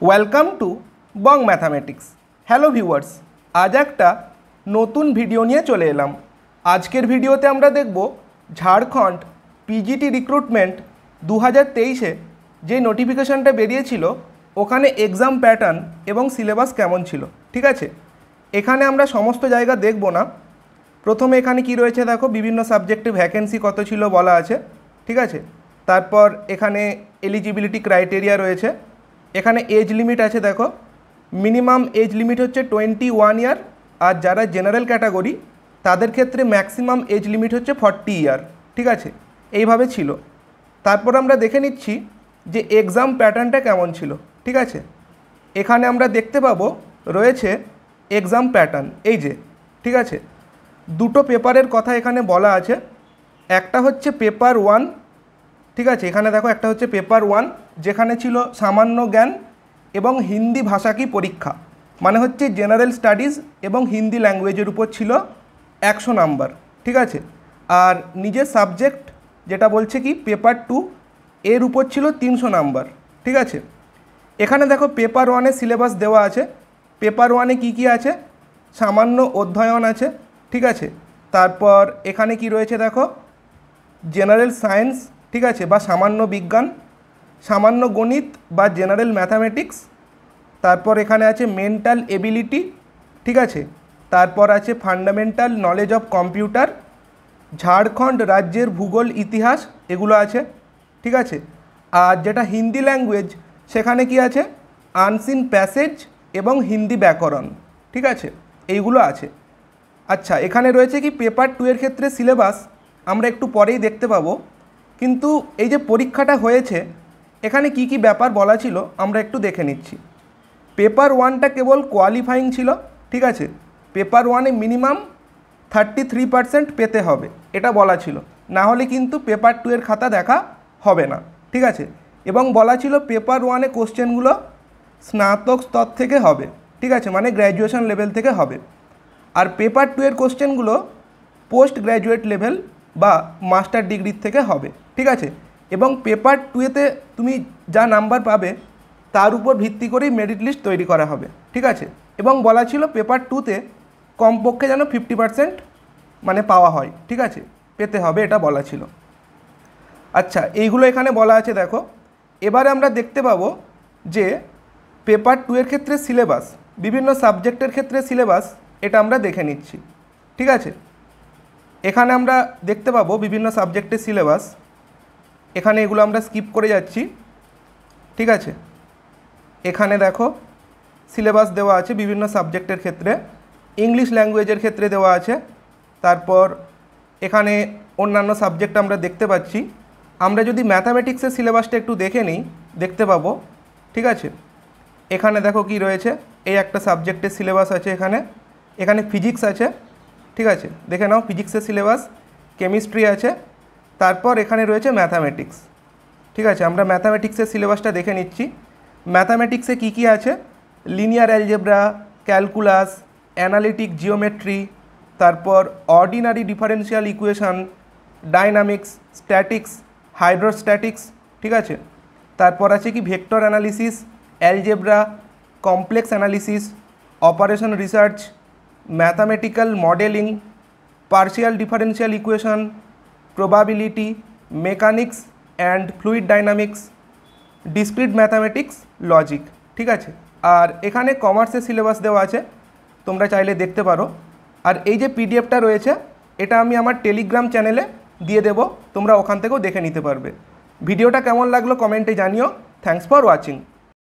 Welcome to Bong mathematics. Hello viewers, আজ একটা নতুন ভিডিও নিয়ে চলে এলাম। আজকের ভিডিওতে আমরা দেখব ঝাড়খণ্ড পিজিটি রিক্রুটমেন্ট 2023-এ যে নোটিফিকেশানটা বেরিয়েছিল ওখানে এক্সাম প্যাটার্ন এবং সিলেবাস কেমন ছিল। ঠিক আছে, এখানে আমরা সমস্ত জায়গা দেখব না। প্রথমে এখানে কি রয়েছে দেখো, বিভিন্ন সাবজেক্টে ভ্যাকেন্সি কত ছিল বলা আছে। ঠিক আছে, তারপর এখানে এলিজিবিলিটি ক্রাইটেরিয়া রয়েছে, এখানে এজ লিমিট আছে। দেখো, মিনিমাম এজ লিমিট হচ্ছে 21 ইয়ার, আর যারা জেনারেল ক্যাটাগরি তাদের ক্ষেত্রে ম্যাক্সিমাম এজ লিমিট হচ্ছে 40 ইয়ার। ঠিক আছে, এইভাবে ছিল। তারপর আমরা দেখে নিচ্ছি যে এক্সাম প্যাটার্নটা কেমন ছিল। ঠিক আছে, এখানে আমরা দেখতে পাবো রয়েছে এক্সাম প্যাটার্ন, এই যে। ঠিক আছে, দুটো পেপারের কথা এখানে বলা আছে। একটা হচ্ছে পেপার 1। ঠিক আছে, এখানে দেখো একটা হচ্ছে পেপার 1, যেখানে ছিল সামান্য জ্ঞান এবং হিন্দি ভাষা কি পরীক্ষা, মানে হচ্ছে জেনারেল স্টাডিজ এবং হিন্দি ল্যাঙ্গুয়েজের উপর ছিল 100 নাম্বার। ঠিক আছে, আর নিজের সাবজেক্ট যেটা বলছে কি পেপার 2, এর উপর ছিল 300 নাম্বার। ঠিক আছে, এখানে দেখো পেপার 1-এ সিলেবাস দেওয়া আছে। পেপার 1-এ কী কী আছে? সামান্য অধ্যয়ন আছে। ঠিক আছে, তারপর এখানে কি রয়েছে দেখো, জেনারেল সায়েন্স, ঠিক আছে, বা সামান্য বিজ্ঞান, সামান্য গণিত বা জেনারেল ম্যাথামেটিক্স, তারপর এখানে আছে মেন্টাল এবিলিটি। ঠিক আছে, তারপর আছে fundamental knowledge of computer, Jharkhand রাজ্যের ভূগোল ইতিহাস, এগুলো আছে। ঠিক আছে, আর যেটা হিন্দি ল্যাঙ্গুয়েজ সেখানে কি আছে, আনসিন প্যাসেজ এবং হিন্দি ব্যাকরণ। ঠিক আছে, এইগুলো আছে। আচ্ছা, এখানে রয়েছে কি পেপার 2-এর ক্ষেত্রে সিলেবাস আমরা একটু পরেই দেখতে পাবো, কিন্তু এই যে পরীক্ষাটা হয়েছে এখানে কি কি ব্যাপার বলা ছিল আমরা একটু দেখে নিচ্ছি। পেপার 1টা কেবল কোয়ালিফাইং ছিল। ঠিক আছে, পেপার 1-এ মিনিমাম 33% পেতে হবে, এটা বলা ছিল, না হলে কিন্তু পেপার 2-এর খাতা দেখা হবে না। ঠিক আছে, এবং বলা ছিল পেপার 1-এ কোশ্চেনগুলো স্নাতক স্তর থেকে হবে। ঠিক আছে, মানে গ্র্যাজুয়েশন লেভেল থেকে হবে। আর পেপার 2-এর কোশ্চেনগুলো পোস্ট গ্র্যাজুয়েট লেভেল বা মাস্টার ডিগ্রির থেকে হবে। ঠিক আছে, এবং পেপার 2-এতে তুমি যা নাম্বার পাবে তার উপর ভিত্তি করেই মেরিট লিস্ট তৈরি করা হবে। ঠিক আছে, এবং বলা ছিল পেপার 2-তে কমপক্ষে যেন 50% মানে পাওয়া হয়। ঠিক আছে, পেতে হবে, এটা বলা ছিল। আচ্ছা, এইগুলো এখানে বলা আছে। দেখো, এবারে আমরা দেখতে পাবো যে পেপার 2-এর ক্ষেত্রে সিলেবাস, বিভিন্ন সাবজেক্টের ক্ষেত্রে সিলেবাস, এটা আমরা দেখে নিচ্ছি। ঠিক আছে, এখানে আমরা দেখতে পাবো বিভিন্ন সাবজেক্টের সিলেবাস, এখানে এগুলো আমরা স্কিপ করে যাচ্ছি। ঠিক আছে, এখানে দেখো সিলেবাস দেওয়া আছে বিভিন্ন সাবজেক্টের ক্ষেত্রে, ইংলিশ ল্যাঙ্গুয়েজের ক্ষেত্রে দেওয়া আছে। তারপর এখানে অন্যান্য সাবজেক্ট আমরা দেখতে পাচ্ছি। আমরা যদি ম্যাথামেটিক্সের সিলেবাসটা একটু দেখে নিই, দেখতে পাবো। ঠিক আছে, এখানে দেখো কি রয়েছে, এই একটা সাবজেক্টের সিলেবাস আছে, এখানে ফিজিক্স আছে। ঠিক আছে, দেখে নাও ফিজিক্সের সিলেবাস, কেমিস্ট্রি আছে, তারপর এখানে রয়েছে ম্যাথামেটিক্স। ঠিক আছে, আমরা ম্যাথামেটিক্সের সিলেবাসটা দেখে নিচ্ছি। ম্যাথামেটিক্সে কি কি আছে, linear algebra, calculus, analytic geometry, তারপর ordinary differential equation, dynamics, statics, hydrostatics. ঠিক আছে, তারপর আছে কি vector analysis, algebra, complex analysis, operation research, mathematical modelling, partial differential equation, probability, mechanics and fluid dynamics, discrete mathematics, logic. ঠিক আছে, আর এখানে কমার্সের সিলেবাস দেওয়া আছে, তোমরা চাইলে দেখতে পারো। আর এই যে পিডিএফটা রয়েছে এটা আমি আমার টেলিগ্রাম চ্যানেলে দিয়ে দেব, তোমরা ওখান থেকেও দেখে নিতে পারবে। ভিডিওটা কেমন লাগলো কমেন্টে জানিও। Thanks for watching.